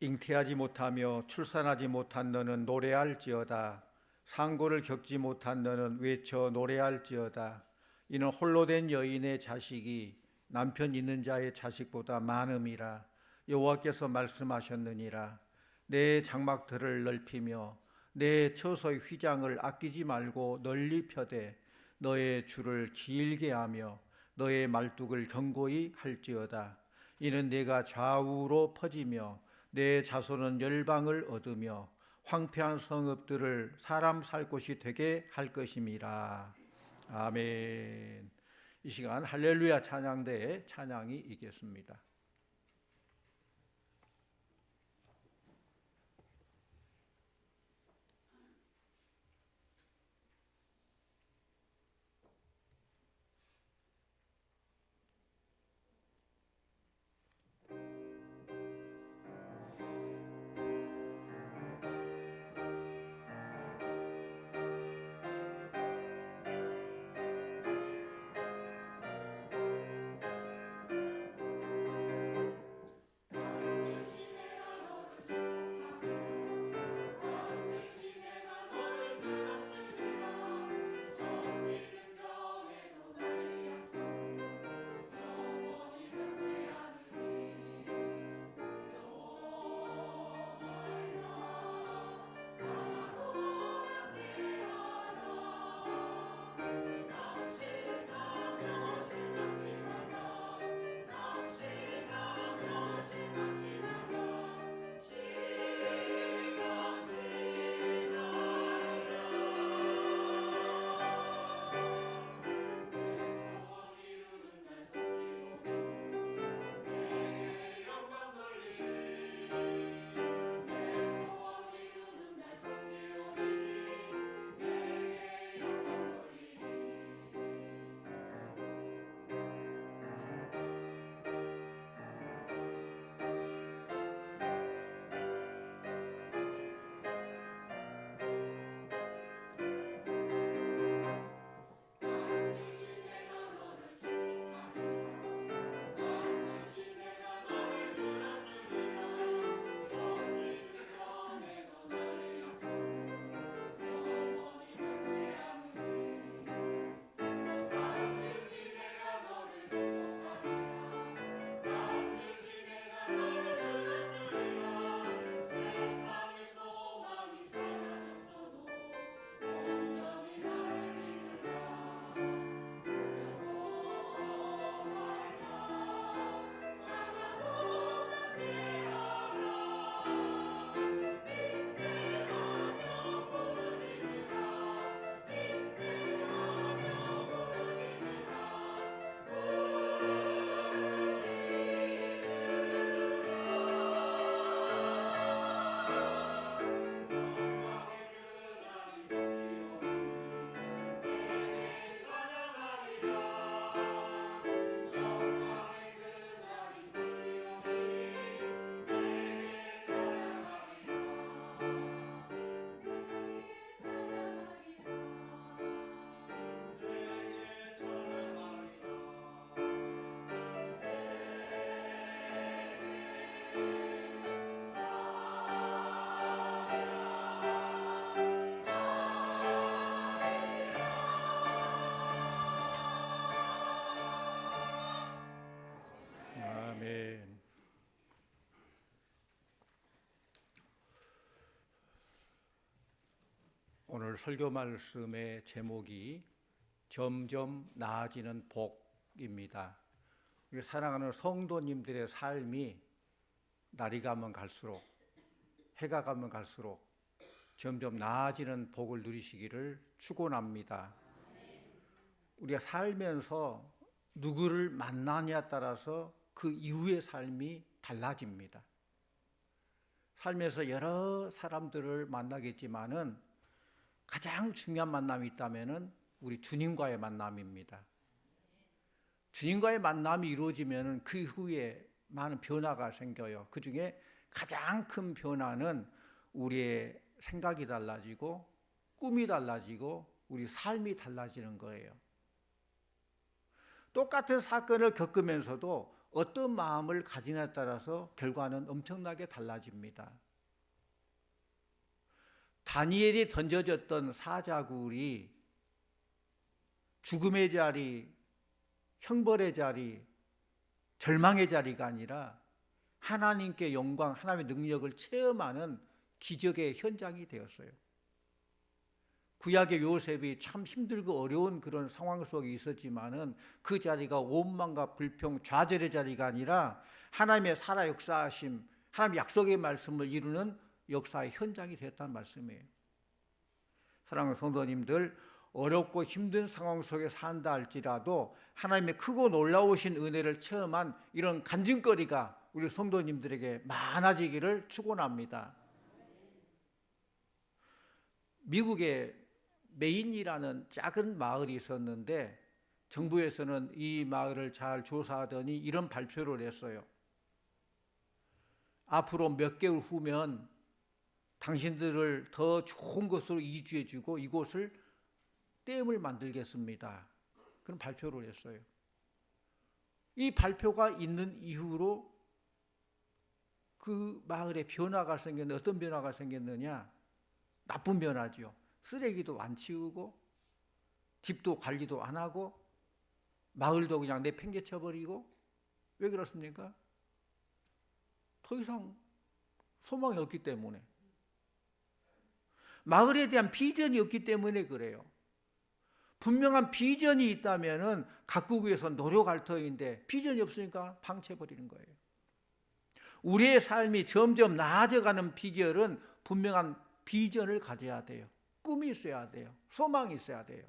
잉태하지 못하며 출산하지 못한 너는 노래할지어다. 상고를 겪지 못한 너는 외쳐 노래할지어다. 이는 홀로 된 여인의 자식이 남편 있는 자의 자식보다 많음이라. 여호와께서 말씀하셨느니라. 내 장막들을 넓히며 내 처소의 휘장을 아끼지 말고 널리 펴되 너의 줄을 길게 하며 너의 말뚝을 견고히 할지어다. 이는 내가 좌우로 퍼지며 내 자손은 열방을 얻으며 황폐한 성읍들을 사람 살 곳이 되게 할 것임이라. 아멘. 이 시간 할렐루야 찬양대의 찬양이 있겠습니다. 아멘. 오늘 설교 말씀의 제목이 점점 나아지는 복입니다. 우리 사랑하는 성도님들의 삶이 날이 가면 갈수록, 해가 가면 갈수록 점점 나아지는 복을 누리시기를 축원합니다. 우리가 살면서 누구를 만나냐에 따라서 그 이후의 삶이 달라집니다. 삶에서 여러 사람들을 만나겠지만은 가장 중요한 만남이 있다면은 우리 주님과의 만남입니다. 주님과의 만남이 이루어지면은 그 후에 많은 변화가 생겨요. 그 중에 가장 큰 변화는 우리의 생각이 달라지고 꿈이 달라지고 우리 삶이 달라지는 거예요. 똑같은 사건을 겪으면서도 어떤 마음을 가지냐에 따라서 결과는 엄청나게 달라집니다. 다니엘이 던져졌던 사자굴이 죽음의 자리, 형벌의 자리, 절망의 자리가 아니라 하나님께 영광, 하나님의 능력을 체험하는 기적의 현장이 되었어요. 구약의 요셉이 참 힘들고 어려운 그런 상황 속에 있었지만은 그 자리가 원망과 불평, 좌절의 자리가 아니라 하나님의 살아 역사하심, 하나님의 약속의 말씀을 이루는 역사의 현장이 되었다는 말씀이에요. 사랑하는 성도님들, 어렵고 힘든 상황 속에 산다 할지라도 하나님의 크고 놀라우신 은혜를 체험한 이런 간증거리가 우리 성도님들에게 많아지기를 축원합니다. 미국에 메인이라는 작은 마을이 있었는데 정부에서는 이 마을을 잘 조사하더니 이런 발표를 했어요. 앞으로 몇 개월 후면 당신들을 더 좋은 곳으로 이주해주고 이곳을 댐을 만들겠습니다. 그런 발표를 했어요. 이 발표가 있는 이후로 그 마을에 변화가 생겼는데 어떤 변화가 생겼느냐? 나쁜 변화죠. 쓰레기도 안 치우고 집도 관리도 안 하고 마을도 그냥 내팽개쳐 버리고. 왜 그렇습니까? 더 이상 소망이 없기 때문에, 마을에 대한 비전이 없기 때문에 그래요. 분명한 비전이 있다면은 가꾸기 위해서 노력할 터인데 비전이 없으니까 방치해버리는 거예요. 우리의 삶이 점점 나아져가는 비결은 분명한 비전을 가져야 돼요. 꿈이 있어야 돼요. 소망이 있어야 돼요.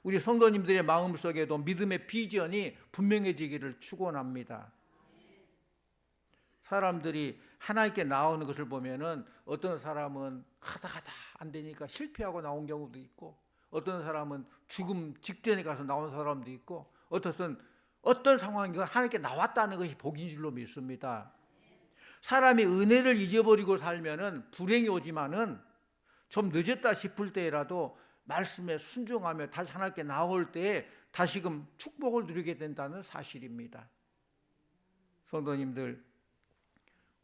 우리 성도님들의 마음속에도 믿음의 비전이 분명해지기를 축원합니다. 사람들이 하나님께 나오는 것을 보면은 어떤 사람은 하다 안 되니까 실패하고 나온 경우도 있고, 어떤 사람은 죽음 직전에 가서 나온 사람도 있고, 어떤 상황이건 하나님께 나왔다는 것이 복인 줄로 믿습니다. 사람이 은혜를 잊어버리고 살면은 불행이 오지만은 좀 늦었다 싶을 때라도 말씀에 순종하며 다시 하나님께 나올 때에 다시금 축복을 누리게 된다는 사실입니다. 성도님들,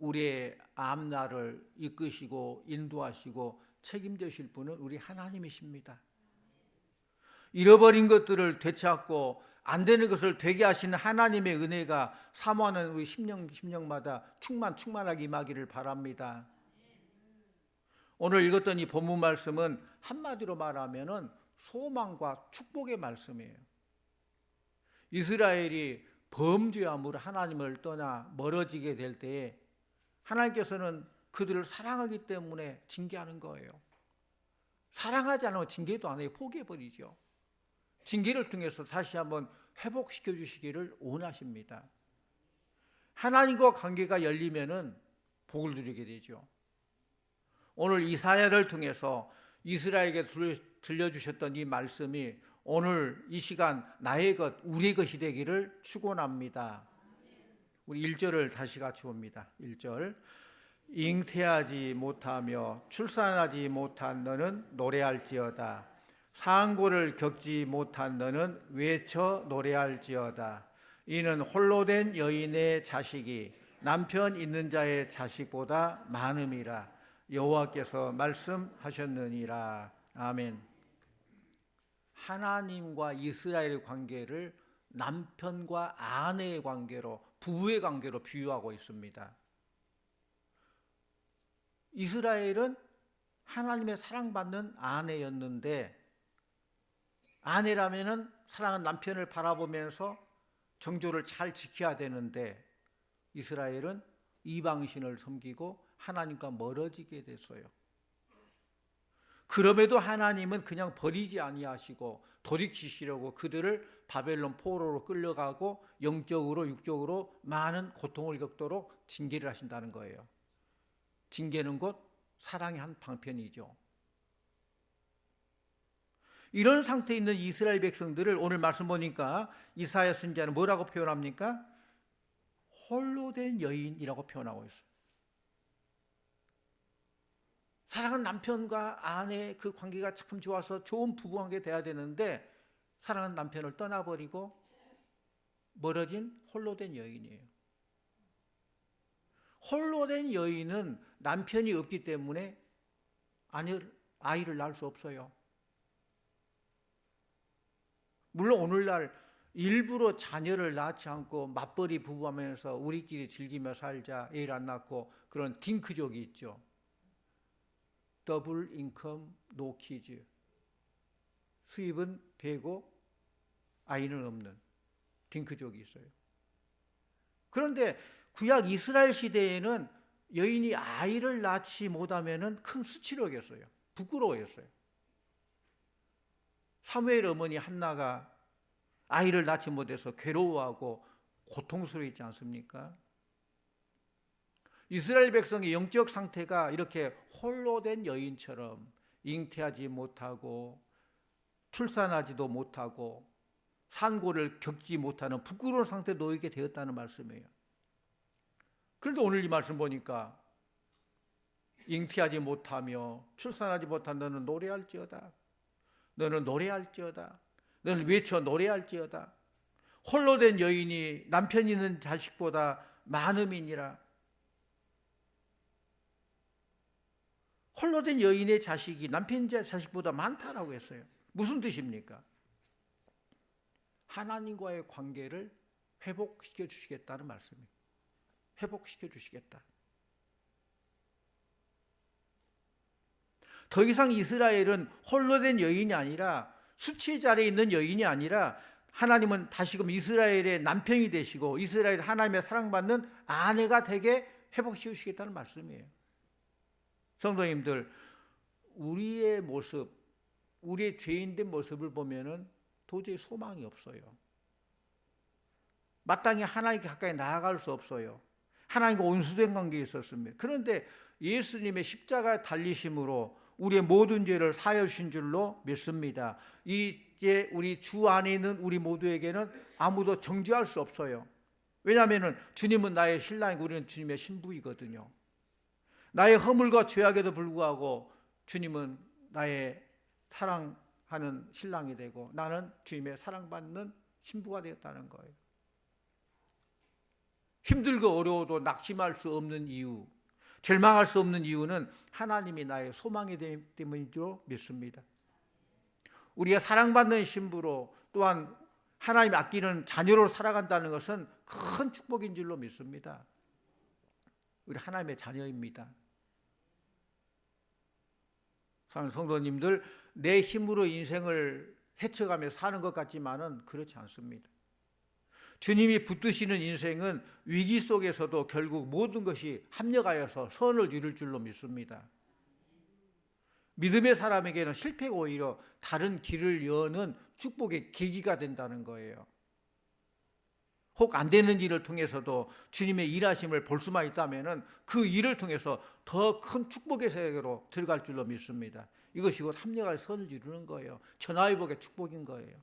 우리의 앞날을 이끄시고 인도하시고 책임지실 분은 우리 하나님이십니다. 잃어버린 것들을 되찾고 안 되는 것을 되게 하시는 하나님의 은혜가 사모하는 우리 심령마다 충만하게 임하기를 바랍니다. 오늘 읽었던 이 본문 말씀은 한마디로 말하면 소망과 축복의 말씀이에요. 이스라엘이 범죄함으로 하나님을 떠나 멀어지게 될 때에 하나님께서는 그들을 사랑하기 때문에 징계하는 거예요. 사랑하지 않으면 징계도 안 해요. 포기해버리죠. 징계를 통해서 다시 한번 회복시켜 주시기를 원하십니다. 하나님과 관계가 열리면은 복을 누리게 되죠. 오늘 이사야를 통해서 이스라엘에게 들려주셨던 이 말씀이 오늘 이 시간 나의 것, 우리의 것이 되기를 축원합니다. 우리 1절을 다시 같이 봅니다. 1절. 잉태하지 못하며 출산하지 못한 너는 노래할지어다. 상고를 겪지 못한 너는 외쳐 노래할지어다. 이는 홀로 된 여인의 자식이 남편 있는 자의 자식보다 많음이라. 여호와께서 말씀하셨느니라. 아멘. 하나님과 이스라엘의 관계를 남편과 아내의 관계로, 부부의 관계로 비유하고 있습니다. 이스라엘은 하나님의 사랑받는 아내였는데, 아내라면은 사랑하는 남편을 바라보면서 정조를 잘 지켜야 되는데, 이스라엘은 이방신을 섬기고 하나님과 멀어지게 됐어요. 그럼에도 하나님은 그냥 버리지 아니하시고 돌이키시려고 그들을 바벨론 포로로 끌려가고 영적으로 육적으로 많은 고통을 겪도록 징계를 하신다는 거예요. 징계는 곧 사랑의 한 방편이죠. 이런 상태에 있는 이스라엘 백성들을 오늘 말씀 보니까 이사야 선지자는 뭐라고 표현합니까? 홀로 된 여인이라고 표현하고 있어요. 사랑하는 남편과 아내의 그 관계가 참 좋아서 좋은 부부관계 돼야 되는데, 사랑하는 남편을 떠나버리고 멀어진 홀로 된 여인이에요. 홀로 된 여인은 남편이 없기 때문에 아이를 낳을 수 없어요. 물론 오늘날 일부러 자녀를 낳지 않고 맞벌이 부부하면서 우리끼리 즐기며 살자, 애를 안 낳고 그런 딩크족이 있죠. 더블 인컴 노 키즈. 수입은 배고 아이는 없는 딩크족이 있어요. 그런데 구약 이스라엘 시대에는 여인이 아이를 낳지 못하면 큰 수치를 여겼어요. 부끄러워했어요. 사무엘 어머니 한나가 아이를 낳지 못해서 괴로워하고 고통스러워했지 않습니까? 이스라엘 백성의 영적 상태가 이렇게 홀로 된 여인처럼 잉태하지 못하고 출산하지도 못하고 산고를 겪지 못하는 부끄러운 상태에 놓이게 되었다는 말씀이에요. 그런데 오늘 이 말씀 보니까 잉태하지 못하며 출산하지 못한 너는 노래할지어다. 너는 노래할지어다. 너는 외쳐 노래할지어다. 홀로 된 여인이 남편 있는 자식보다 많음이니라. 홀로 된 여인의 자식이 남편 자식보다 많다라고 했어요. 무슨 뜻입니까? 하나님과의 관계를 회복시켜 주시겠다는 말씀이에요. 회복시켜 주시겠다. 더 이상 이스라엘은 홀로 된 여인이 아니라 수치의 자리에 있는 여인이 아니라 하나님은 다시금 이스라엘의 남편이 되시고 이스라엘 하나님의 사랑받는 아내가 되게 회복시켜 주시겠다는 말씀이에요. 성도님들, 우리의 모습, 우리의 죄인된 모습을 보면은 도저히 소망이 없어요. 마땅히 하나님께 가까이 나아갈 수 없어요. 하나님과 온수된 관계에 있었습니다. 그런데 예수님의 십자가 달리심으로 우리의 모든 죄를 사하여 주신 줄로 믿습니다. 이제 우리 주 안에 있는 우리 모두에게는 아무도 정죄할 수 없어요. 왜냐하면 주님은 나의 신랑이고 우리는 주님의 신부이거든요. 나의 허물과 죄악에도 불구하고 주님은 나의 사랑하는 신랑이 되고 나는 주님의 사랑받는 신부가 되었다는 거예요. 힘들고 어려워도 낙심할 수 없는 이유, 절망할 수 없는 이유는 하나님이 나의 소망이 되기 때문이죠 믿습니다. 우리가 사랑받는 신부로 또한 하나님 아끼는 자녀로 살아간다는 것은 큰 축복인 줄로 믿습니다. 우리 하나님의 자녀입니다. 사랑하는 성도님들, 내 힘으로 인생을 헤쳐가며 사는 것 같지만은 그렇지 않습니다. 주님이 붙드시는 인생은 위기 속에서도 결국 모든 것이 합력하여서 선을 이룰 줄로 믿습니다. 믿음의 사람에게는 실패가 오히려 다른 길을 여는 축복의 계기가 된다는 거예요. 혹 안 되는 일을 통해서도 주님의 일하심을 볼 수만 있다면 그 일을 통해서 더 큰 축복의 세계로 들어갈 줄로 믿습니다. 이것이 곧 합력할 선을 이루는 거예요. 천하의복의 축복인 거예요.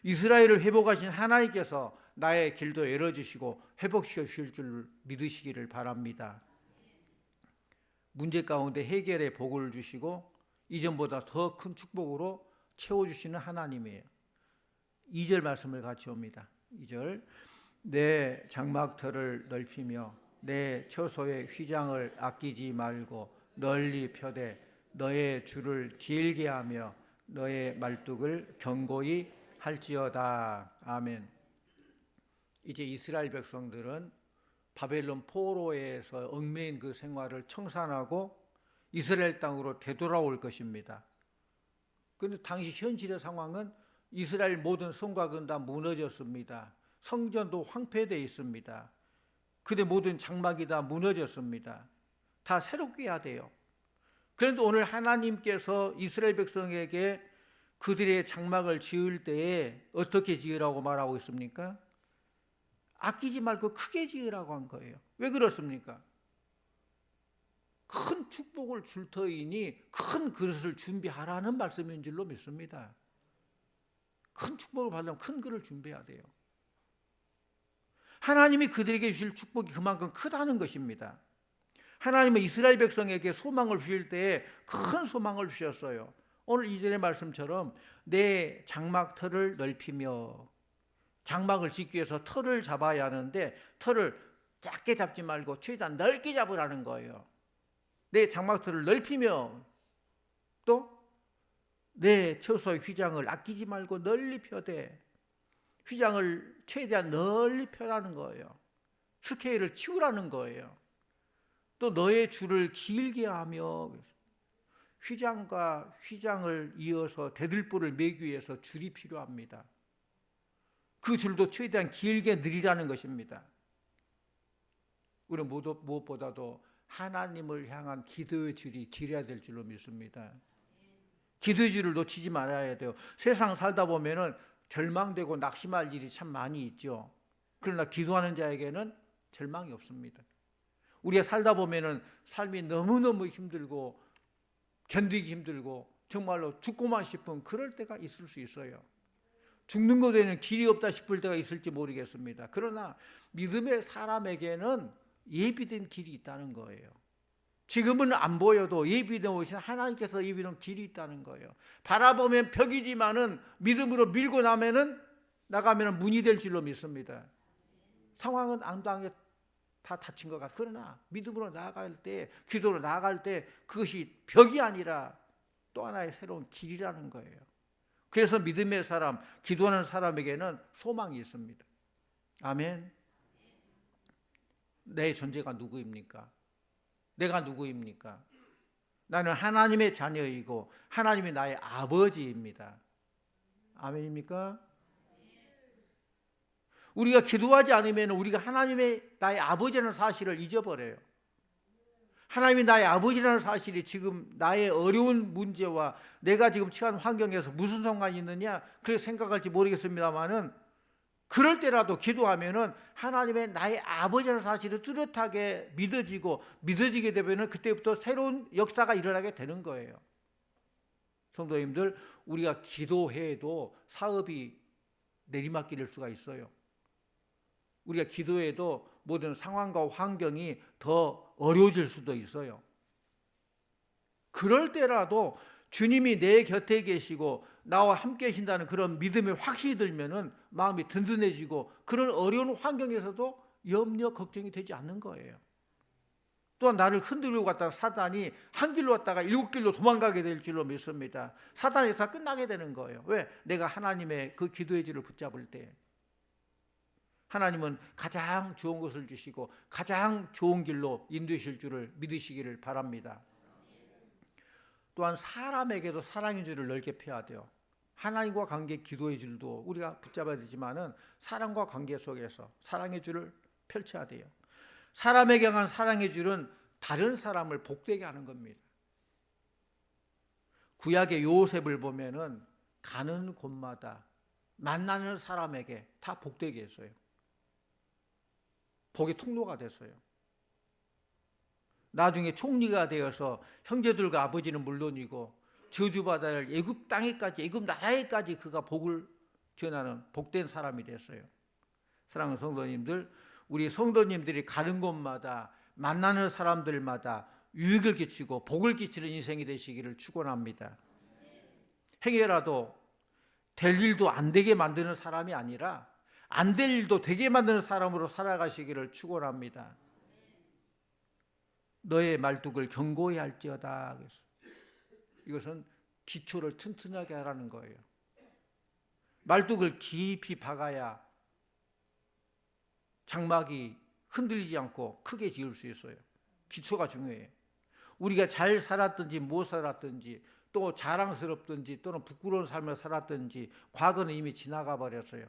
이스라엘을 회복하신 하나님께서 나의 길도 열어주시고 회복시켜 주실 줄 믿으시기를 바랍니다. 문제 가운데 해결의 복을 주시고 이전보다 더 큰 축복으로 채워주시는 하나님이에요. 2절 말씀을 같이 봅니다. 2절, 내 장막터를 넓히며 내 처소의 휘장을 아끼지 말고 널리 펴되 너의 줄을 길게 하며 너의 말뚝을 견고히 할지어다. 아멘. 이제 이스라엘 백성들은 바벨론 포로에서 얽매인 그 생활을 청산하고 이스라엘 땅으로 되돌아올 것입니다. 그런데 당시 현실의 상황은 이스라엘 모든 성곽은 다 무너졌습니다. 성전도 황폐되어 있습니다. 그들 모든 장막이 다 무너졌습니다. 다 새롭게 해야 돼요. 그런데 오늘 하나님께서 이스라엘 백성에게 그들의 장막을 지을 때에 어떻게 지으라고 말하고 있습니까? 아끼지 말고 크게 지으라고 한 거예요. 왜 그렇습니까? 큰 축복을 줄 터이니 큰 그릇을 준비하라는 말씀인 줄로 믿습니다. 큰 축복을 받으려면 큰 그릇을 준비해야 돼요. 하나님이 그들에게 주실 축복이 그만큼 크다는 것입니다. 하나님은 이스라엘 백성에게 소망을 주실 때에 큰 소망을 주셨어요. 오늘 2절의 말씀처럼 내 장막터를 넓히며, 장막을 짓기 위해서 털을 잡아야 하는데 털을 작게 잡지 말고 최대한 넓게 잡으라는 거예요. 내 장막털을 넓히며 또 내 처소의 휘장을 아끼지 말고 널리 펴되, 휘장을 최대한 널리 펴라는 거예요. 스케일을 키우라는 거예요. 또 너의 줄을 길게 하며, 휘장과 휘장을 이어서 대들보를 매기 위해서 줄이 필요합니다. 그 줄도 최대한 길게 늘리라는 것입니다. 우리는 무엇보다도 하나님을 향한 기도의 줄이 길어야 될 줄로 믿습니다. 기도의 줄을 놓치지 말아야 돼요. 세상 살다 보면은 절망되고 낙심할 일이 참 많이 있죠. 그러나 기도하는 자에게는 절망이 없습니다. 우리가 살다 보면은 삶이 너무너무 힘들고 견디기 힘들고 정말로 죽고만 싶은 그럴 때가 있을 수 있어요. 죽는 것에는 길이 없다 싶을 때가 있을지 모르겠습니다. 그러나 믿음의 사람에게는 예비된 길이 있다는 거예요. 지금은 안 보여도 예비되어 오신 하나님께서 예비된 길이 있다는 거예요. 바라보면 벽이지만은 믿음으로 밀고 나가면은 문이 될 줄로 믿습니다. 상황은 앙당하게 다 닫힌 것 같아요. 그러나 믿음으로 나아갈 때, 기도로 나아갈 때 그것이 벽이 아니라 또 하나의 새로운 길이라는 거예요. 그래서 믿음의 사람, 기도하는 사람에게는 소망이 있습니다. 아멘. 내 존재가 누구입니까? 내가 누구입니까? 나는 하나님의 자녀이고 하나님이 나의 아버지입니다. 아멘입니까? 우리가 기도하지 않으면 우리가 하나님의 나의 아버지라는 사실을 잊어버려요. 하나님이 나의 아버지라는 사실이 지금 나의 어려운 문제와 내가 지금 처한 환경에서 무슨 상관이 있느냐 그렇게 생각할지 모르겠습니다만은, 그럴 때라도 기도하면은 하나님의 나의 아버지라는 사실이 뚜렷하게 믿어지게 되면은 그때부터 새로운 역사가 일어나게 되는 거예요. 성도님들, 우리가 기도해도 사업이 내리막길일 수가 있어요. 우리가 기도해도 모든 상황과 환경이 더 어려워질 수도 있어요. 그럴 때라도 주님이 내 곁에 계시고 나와 함께 계신다는 그런 믿음이 확실히 들면은 마음이 든든해지고 그런 어려운 환경에서도 염려, 걱정이 되지 않는 거예요. 또한 나를 흔들고 갔다가 사단이 한 길로 왔다가 7길로 도망가게 될 줄로 믿습니다. 사단에서 끝나게 되는 거예요. 왜? 내가 하나님의 그 기도의 질을 붙잡을 때. 하나님은 가장 좋은 것을 주시고 가장 좋은 길로 인도하실 줄을 믿으시기를 바랍니다. 또한 사람에게도 사랑의 줄을 넓게 펴야 돼요. 하나님과 관계 기도의 줄도 우리가 붙잡아야 되지만은 사랑과 관계 속에서 사랑의 줄을 펼쳐야 돼요. 사람에게 향한 사랑의 줄은 다른 사람을 복되게 하는 겁니다. 구약의 요셉을 보면은 가는 곳마다 만나는 사람에게 다 복되게 했어요. 복의 통로가 됐어요. 나중에 총리가 되어서 형제들과 아버지는 물론이고 저주받아야 할 애굽 땅에까지, 애굽 나라에까지 그가 복을 전하는 복된 사람이 됐어요. 사랑하는 성도님들, 우리 성도님들이 가는 곳마다 만나는 사람들마다 유익을 끼치고 복을 끼치는 인생이 되시기를 축원합니다. 행여라도 될 일도 안 되게 만드는 사람이 아니라 안 될 일도 되게 만드는 사람으로 살아가시기를 축원합니다. 너의 말뚝을 견고히 할지어다. 이것은 기초를 튼튼하게 하라는 거예요. 말뚝을 깊이 박아야 장막이 흔들리지 않고 크게 지을 수 있어요. 기초가 중요해요. 우리가 잘 살았든지 못 살았든지 또 자랑스럽든지 또는 부끄러운 삶을 살았든지 과거는 이미 지나가 버렸어요.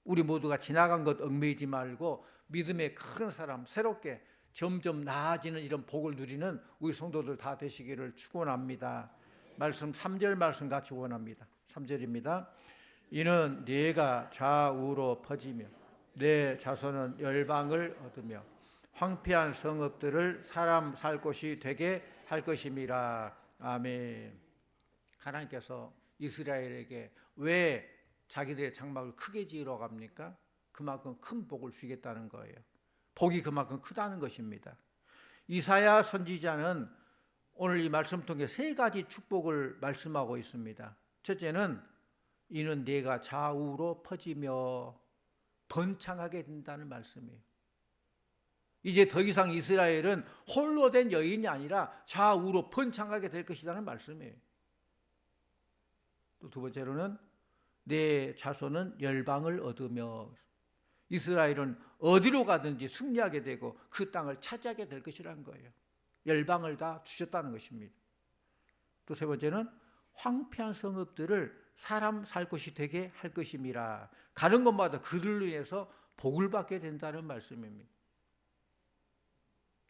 우리 모두가 지나간 것 얽매이지 말고 믿음의 큰 사람, 새롭게 점점 나아지는 이런 복을 누리는 우리 성도들 다 되시기를 축원합니다. 말씀 3절 말씀 같이 원합니다. 3절입니다. 이는 네가 좌우로 퍼지며 내 자손은 열방을 얻으며 황폐한 성읍들을 사람 살 곳이 되게 할 것임이라. 아멘. 하나님께서 이스라엘에게 왜 자기들의 장막을 크게 지으러 갑니까? 그만큼 큰 복을 주겠다는 거예요. 복이 그만큼 크다는 것입니다. 이사야 선지자는 오늘 이 말씀 통해 세 가지 축복을 말씀하고 있습니다. 첫째는 이는 네가 좌우로 퍼지며, 번창하게 된다는 말씀이에요. 이제 더 이상 이스라엘은 홀로 된 여인이 아니라 좌우로 번창하게 될 것이라는 말씀이에요. 또 두 번째로는 내 자손은 열방을 얻으며, 이스라엘은 어디로 가든지 승리하게 되고 그 땅을 차지하게 될 것이라는 거예요. 열방을 다 주셨다는 것입니다. 또 세 번째는 황폐한 성읍들을 사람 살 곳이 되게 할 것임이라. 가는 곳마다 그들로 인해서 복을 받게 된다는 말씀입니다.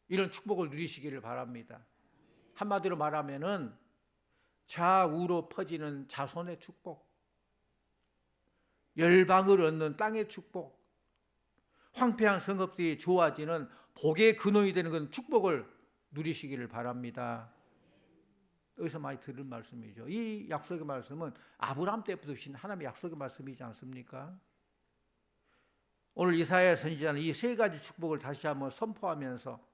이런 축복을 누리시기를 바랍니다. 한마디로 말하면은 좌우로 퍼지는 자손의 축복, 열방을 얻는 땅의 축복, 황폐한 성읍들이 좋아지는 복의 근원이 되는 건 축복을 누리시기를 바랍니다. 여기서 많이 들은 말씀이죠. 이 약속의 말씀은 아브라함 때부터 주신 하나님의 약속의 말씀이지 않습니까? 오늘 이사야 선지자는 이 세 가지 축복을 다시 한번 선포하면서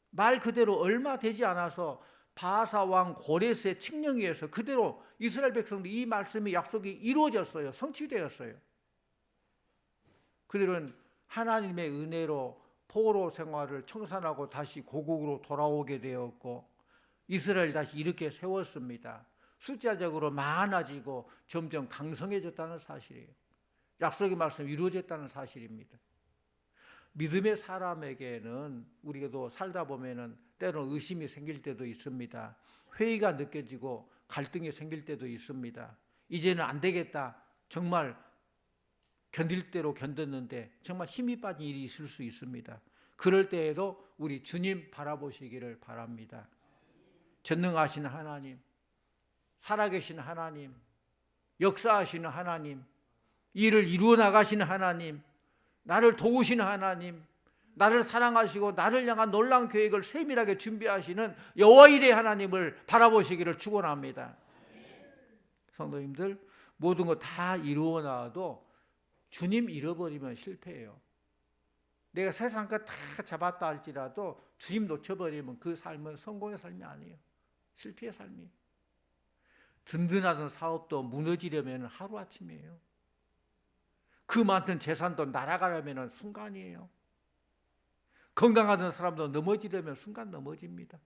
말 그대로 얼마 되지 않아서 바사 왕 고레스의 칙령에 의해서 그대로 이스라엘 백성들 이 말씀의 약속이 이루어졌어요. 성취되었어요. 그들은 하나님의 은혜로 포로 생활을 청산하고 다시 고국으로 돌아오게 되었고 이스라엘 다시 이렇게 세웠습니다. 숫자적으로 많아지고 점점 강성해졌다는 사실이에요. 약속의 말씀이 이루어졌다는 사실입니다. 믿음의 사람에게는 우리도 살다 보면은 때로는 의심이 생길 때도 있습니다. 회의가 느껴지고 갈등이 생길 때도 있습니다. 이제는 안 되겠다. 정말 견딜 대로 견뎠는데 정말 힘이 빠진 일이 있을 수 있습니다. 그럴 때에도 우리 주님 바라보시기를 바랍니다. 전능하신 하나님, 살아계신 하나님, 역사하시는 하나님, 일을 이루어 나가시는 하나님, 나를 도우시는 하나님, 나를 사랑하시고 나를 향한 놀라운 계획을 세밀하게 준비하시는 여호와일의 하나님을 바라보시기를 축원합니다. 성도님들, 모든 것 다 이루어 나와도 주님 잃어버리면 실패해요. 내가 세상 것 다 잡았다 할지라도 주님 놓쳐버리면 그 삶은 성공의 삶이 아니에요. 실패의 삶이에요. 든든하던 사업도 무너지려면 하루아침이에요. 그 많은 재산도 날아가려면 순간이에요. 건강하던 사람도 넘어지려면 순간 넘어집니다.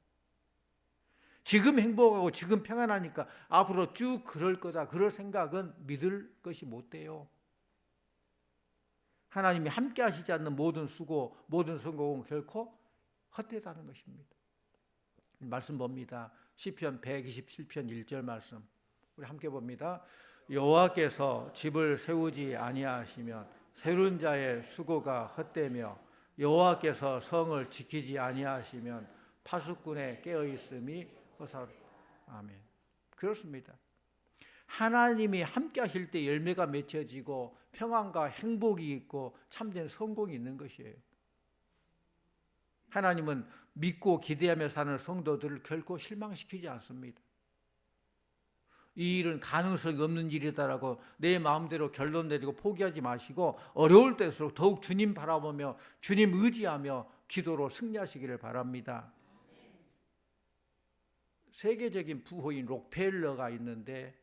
지금 행복하고 지금 평안하니까 앞으로 쭉 그럴 거다, 그럴 생각은 믿을 것이 못 돼요. 하나님이 함께 하시지 않는 모든 수고, 모든 성공은 결코 헛되다는 것입니다. 말씀 봅니다. 시편 127편 1절 말씀 우리 함께 봅니다. 여호와께서 집을 세우지 아니하시면 세운 자의 수고가 헛되며 여호와께서 성을 지키지 아니하시면 파수꾼의 깨어있음이 허사로. 아멘. 그렇습니다. 하나님이 함께 하실 때 열매가 맺혀지고 평안과 행복이 있고 참된 성공이 있는 것이에요. 하나님은 믿고 기대하며 사는 성도들을 결코 실망시키지 않습니다. 이 일은 가능성이 없는 일이다라고 내 마음대로 결론 내리고 포기하지 마시고 어려울 때일수록 더욱 주님 바라보며 주님 의지하며 기도로 승리하시기를 바랍니다. 세계적인 부호인 록펠러가 있는데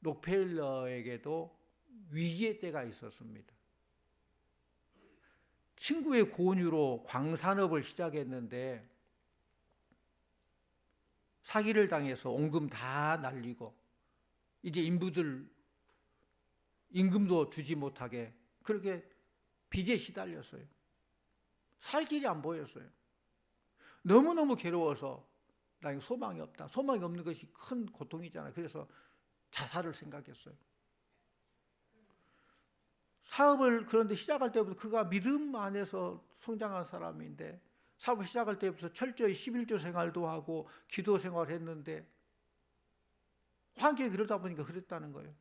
록펠러에게도 위기의 때가 있었습니다. 친구의 권유로 광산업을 시작했는데 사기를 당해서 온금 다 날리고 이제 인부들 임금도 주지 못하게 그렇게 빚에 시달렸어요. 살 길이 안 보였어요. 너무너무 괴로워서 나 소망이 없다. 소망이 없는 것이 큰 고통이잖아요. 그래서 자살을 생각했어요. 사업을 그런데 시작할 때부터 그가 믿음 안에서 성장한 사람인데 사업을 시작할 때부터 철저히 11조 생활도 하고 기도 생활을 했는데 환경이 그러다 보니까 그랬다는 거예요.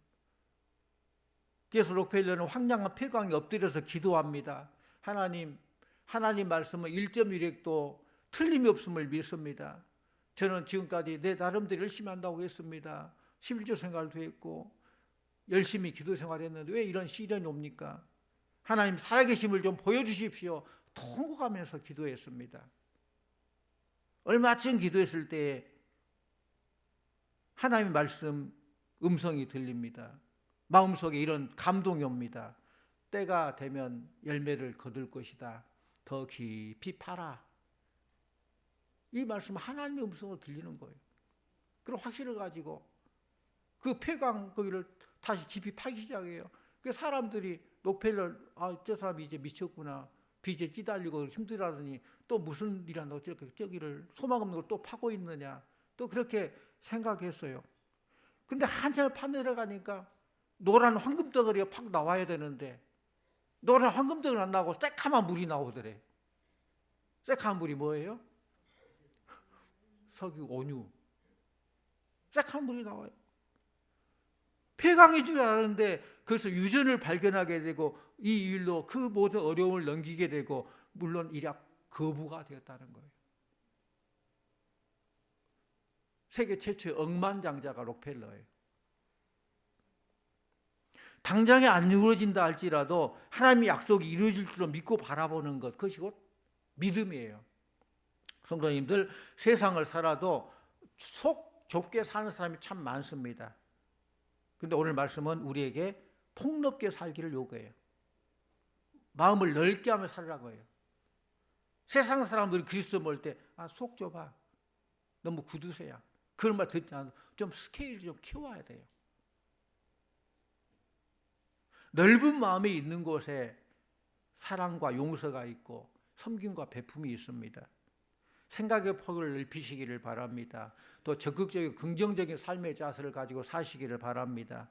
그래서 록펠러는 황량한 폐광에 엎드려서 기도합니다. 하나님 말씀은 1.1획도 틀림이 없음을 믿습니다. 저는 지금까지 내 나름대로 열심히 한다고 했습니다. 11조 생활도 했고 열심히 기도 생활했는데 왜 이런 시련이 옵니까? 하나님 살아계심을 좀 보여주십시오. 통곡하면서 기도했습니다. 얼마쯤 기도했을 때 하나님의 말씀 음성이 들립니다. 마음속에 이런 감동이 옵니다. 때가 되면 열매를 거둘 것이다. 더 깊이 파라. 이 말씀 하나님의 음성으로 들리는 거예요. 그런 확신을 가지고 그 폐광 거기를 다시 깊이 파기 시작해요. 그 사람들이 록펠러, 저 사람이 이제 미쳤구나, 빚에 찌달리고 힘들어하더니 또 무슨 일 한다고 저기를 소망 없는 걸 또 파고 있느냐, 또 그렇게 생각했어요. 근데 한참을 파내려가니까 노란 황금덩어리가 팍 나와야 되는데 노란 황금덩어리 안 나오고 새카만 물이 나오더래. 새카만 물이 뭐예요? 석유, 온유. 새카만 물이 나와요. 폐광인 줄 알았는데 그래서 유전을 발견하게 되고 이 일로 그 모든 어려움을 넘기게 되고 물론 일약 거부가 되었다는 거예요. 세계 최초의 억만장자가 록펠러예요. 당장에 안 이루어진다 할지라도 하나님의 약속이 이루어질 줄로 믿고 바라보는 것, 그것이 곧 믿음이에요. 성도님들, 세상을 살아도 속 좁게 사는 사람이 참 많습니다. 그런데 오늘 말씀은 우리에게 폭넓게 살기를 요구해요. 마음을 넓게 하며 살라고 해요. 세상 사람들이 그리스도 볼 때 속 좁아, 너무 구두쇠야, 그런 말 듣지 않아도 좀 스케일을 좀 키워야 돼요. 넓은 마음이 있는 곳에 사랑과 용서가 있고 섬김과 베품이 있습니다. 생각의 폭을 넓히시기를 바랍니다. 또 적극적이고 긍정적인 삶의 자세를 가지고 사시기를 바랍니다.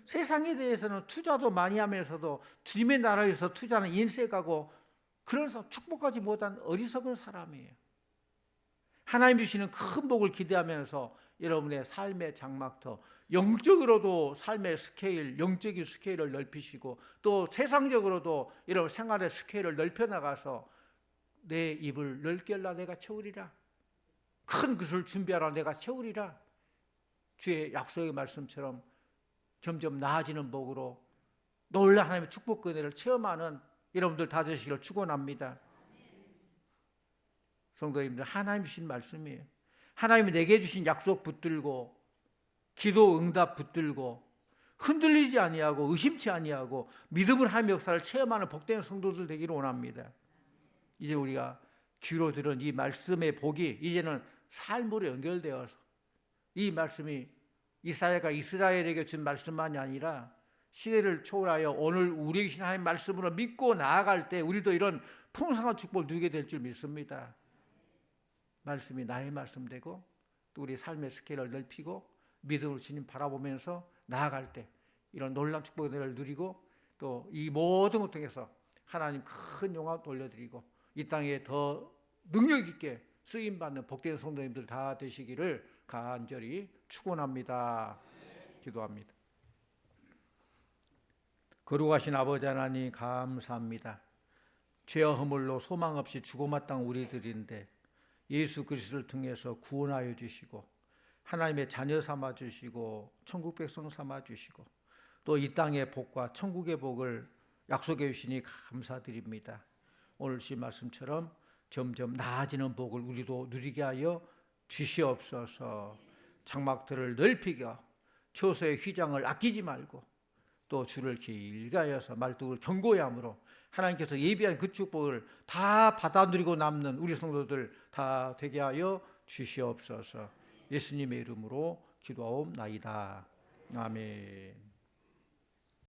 세상에 대해서는 투자도 많이 하면서도 주님의 나라에서 투자는 인색하고 그래서 축복하지 못한 어리석은 사람이에요. 하나님 주시는 큰 복을 기대하면서 여러분의 삶의 장막터, 영적으로도 삶의 스케일, 영적인 스케일을 넓히시고 또 세상적으로도 여러분 생활의 스케일을 넓혀나가서 내 입을 넓게 열라 내가 채우리라, 큰 것을 준비하라 내가 채우리라, 주의 약속의 말씀처럼 점점 나아지는 복으로 놀라운 하나님의 축복 은혜를 체험하는 여러분들 다 되시기를 축원합니다. 성도님들, 하나님 주신 말씀이에요. 하나님이 내게 주신 약속 붙들고 기도 응답 붙들고 흔들리지 아니하고 의심치 아니하고 믿음을 하나님의 역사를 체험하는 복된 성도들 되기를 원합니다. 이제 우리가 귀로 들은 이 말씀의 복이 이제는 삶으로 연결되어서 이 말씀이 이사야가 이스라엘에게 준 말씀만이 아니라 시대를 초월하여 오늘 우리에게 주신 하나님의 말씀으로 믿고 나아갈 때 우리도 이런 풍성한 축복을 누리게 될 줄 믿습니다. 말씀이 나의 말씀 되고 또 우리 삶의 스케일을 넓히고 믿음으로 주님 바라보면서 나아갈 때 이런 놀라운 축복을 누리고 또 이 모든 것 통해서 하나님 큰 영광 돌려드리고 이 땅에 더 능력 있게 쓰임받는 복된 성도님들 다 되시기를 간절히 축원합니다. 기도합니다. 거룩하신 아버지 하나님 감사합니다. 죄와 허물로 소망 없이 죽어 마땅한 우리들인데 예수 그리스도를 통해서 구원하여 주시고 하나님의 자녀 삼아 주시고 천국 백성 삼아 주시고 또 이 땅의 복과 천국의 복을 약속해 주시니 감사드립니다. 오늘 주신 말씀처럼 점점 나아지는 복을 우리도 누리게 하여 주시옵소서. 장막들을 넓히게 처소의 휘장을 아끼지 말고 또 줄을 길게 하여서 말뚝을 견고히 함으로 하나님께서 예비한 그 축복을 다 받아 누리고 남는 우리 성도들 다 되게 하여 주시옵소서. 예수님의 이름으로 기도하옵나이다. 아멘.